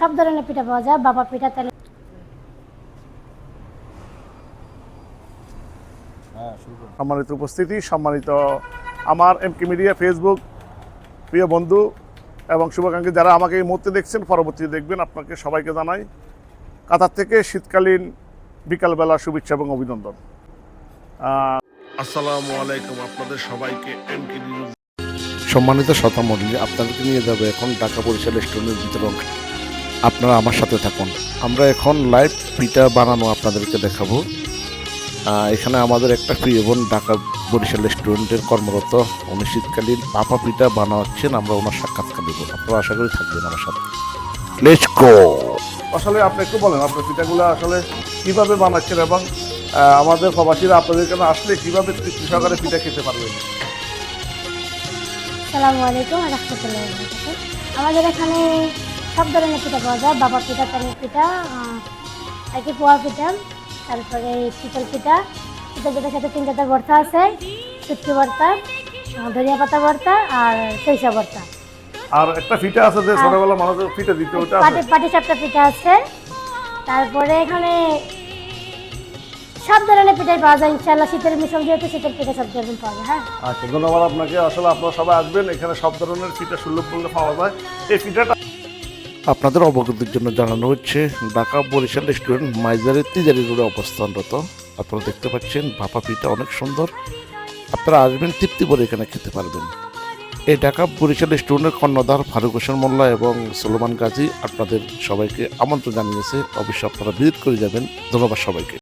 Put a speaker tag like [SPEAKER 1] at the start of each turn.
[SPEAKER 1] সব ধরনের পিঠা পাওয়া যায়, বাবা পিঠা, তেল।
[SPEAKER 2] সম্মানিত উপস্থিতি, সম্মানিত আমার এমকে মিডিয়া ফেসবুক প্রিয় বন্ধু এবং শুভাকাঙ্ক্ষী যারা আমাকে এই মুহূর্তে দেখছেন, পরবর্তীতে দেখবেন, আপনাকে সবাইকে জানাই কাতার থেকে শীতকালীন বিকালবেলা শুভেচ্ছা এবং অভিনন্দন। আসসালামু আলাইকুম আপনাদের সবাইকে এমকে নিউজ। সম্মানিত শ্রোতা মণ্ডলী, আপনাদেরকে নিয়ে যাবে এখন ঢাকা বরিশাল রেস্টুরেন্টের বিতরণ। আপনারা আমার সাথে থাকুন। আমরা এখন লাইভ পিঠা বানানো আপনাদেরকে দেখাবো। এখানে আমাদের একটা প্রিয় বোন ঢাকা বরিশাল রেস্টুরেন্টের কর্মরত, উনি শীতকালীন পাপা পিঠা বানাচ্ছেন। আমরা ওনার সাক্ষাৎকার দেবো, আপনারা আশা করি থাকবেন আমার সাথে। Let's go. আসলে আপনি একটু বলেন আপনার পিঠাগুলো আসলে কিভাবে বানাচ্ছেন এবং আমাদের প্রবাসীরা আপনাদের এখানে আসলে কিভাবে তৃপ্তি সহকারে পিঠা খেতে পারবেন।
[SPEAKER 1] আসসালামু আলাইকুম ওয়া রাহমাতুল্লাহি ওয়া বারাকাতুহু। আমাদের এখানে সব ধরনের পিঠা পাওয়া যায়, বাবা পিঠা, তেলের পিঠা, আর কি পোয়া পিঠা, তারপরে শীতল পিঠা। শীতল পিঠার সাথে 3 জাতের ভর্তা আছে, শুটকি ভর্তা, ধনিয়া পাতা ভর্তা আর সরিষা ভর্তা।
[SPEAKER 2] আর একটা পিঠা আছে যে ছোটবেলা মানুষের পিঠা দিতে, ওটা আছে
[SPEAKER 1] পাটি সাপটা পিঠা আছে। তারপরে এখানে সব ধরনের পিঠাই পাওয়া যায় ইনশাআল্লাহ। শীতের মিশন যেহেতু, শীতের পিঠা সব ধরনের পাওয়া যায়। হ্যাঁ,
[SPEAKER 2] আচ্ছা, ধন্যবাদ আপনাকে। আসলে আপনারা সবাই আসবেন, এখানে সব ধরনের পিঠা সুলভ মূল্যে পাওয়া যায়। এই পিঠাটা আপনাদের অবগতির জন্য জানানো হচ্ছে, ঢাকা বরিশাল রেস্টুরেন্ট মাইজারের তিজারি রোডে অবস্থানরত। আপনারা দেখতে পাচ্ছেন ভাপা পিঠা অনেক সুন্দর। আপনারা আসবেন, তৃপ্তি করে এখানে খেতে পারবেন। এই ঢাকা বরিশাল রেস্টুরেন্টের কর্ণধার ফারুক হোসেন মোল্লা এবং সুলেমান গাজী আপনাদের সবাইকে আমন্ত্রণ জানিয়েছে। অবশ্যই আপনারা ভিজিট করে যাবেন। ধন্যবাদ সবাইকে।